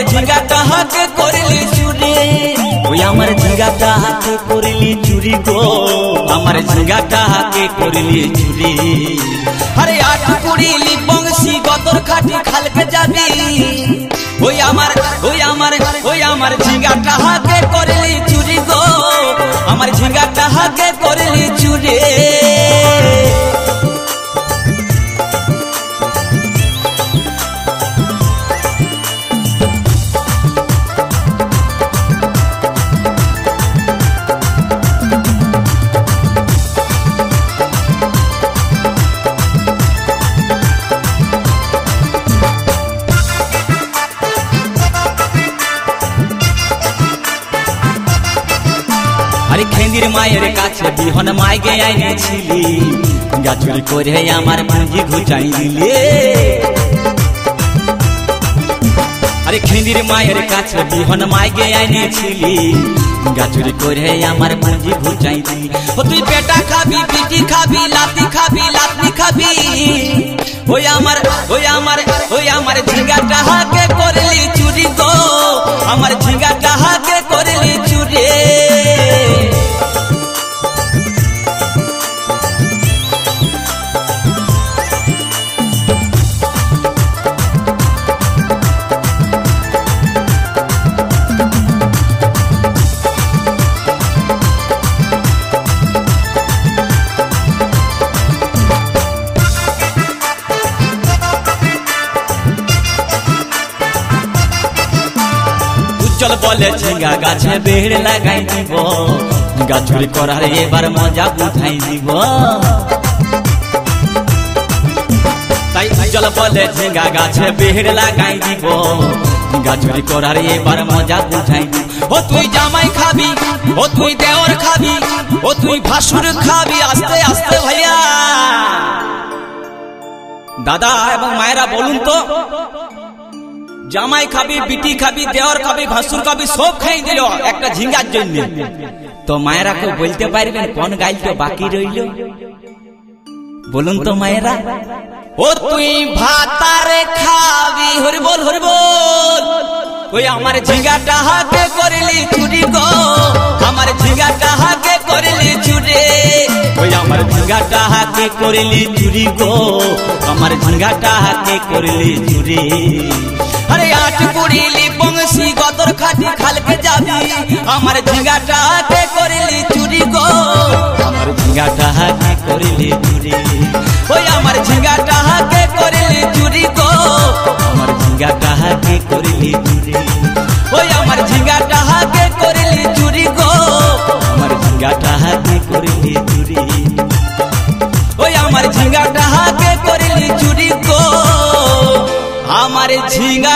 झिंगा कहा के करली चुरी ओई आमार झिंगा कहा के करली चुरी गो आमार झिंगा कहा के करली चुरी अरे आठ कुड़ीली बंसी गदर खाटी खाल के जाबी ओई आमार झिंगा कहा के करली चुरी गो आमार झिंगा कहा के करली चुरी अरे खेंदिर मायर काछे बिहन माय गे आइने छिली गाछुरी करे आमार पुंजी घुचाई दिले अरे खेंदिर मायर काछे बिहन माय गे आइने छिली गाछुरी करे आमार पुंजी घुचाई दिली ओ तुई पेटा खाबी पीटी खाबी लाती खाबी ओई आमार झिंगा कहा के करली चुरी गो आमार झिंगा कहा के करली चुरी चल बोले झिंगा गाछे बेड़ लगाई दीब गाछुरी करार एबार मजा बुझाई दीब चल बोले झिंगा गाछे बेड़ लगाई दीब गाछुरी करार एबार मजा बुझाई दीब ओ तुई जामाई खाबी ओ तुई देवर खाबी ओ तुई भासुर खाबी आस्ते आस्ते भैया दादा एवं मायरा बोलुन तो জামাই খাবি বিটি খাবি দেওর খাবি ভাসুর খাবি সব খাই দিল একটা ঝিঙ্গার জন্য তো মায়েরা কেউ বলতে পারবেন কোন গাইলটা বাকি রইল বলুন তো মায়েরা ও তুই ভাতারে খাবি হরি বল ওই আমার ঝিঙ্গাটা হাতে করলি চুরি গো আমার ঝিঙ্গাটা হাতে করলি চুরি ওই আমার ঝিঙ্গাটা হাতে করলি চুরি গো আমার ঝিঙ্গাটা হাতে করলি চুরি अरे आठ कुड़ीली बंसी गदर खाटी खाल के जाबी हमार झिंगाटा के करली चुरी गो हमार झिंगाटा के करली चुरी ओई हमार झिंगाटा के करली चुरी गो हमार झिंगाटा के करली चुरी ओई हमार झिंगाटा के करली चुरी गो हमार झिंगाटा के करली चुरी ओई हमार झिंगाटा के करली चुरी गो हमारे झिंगा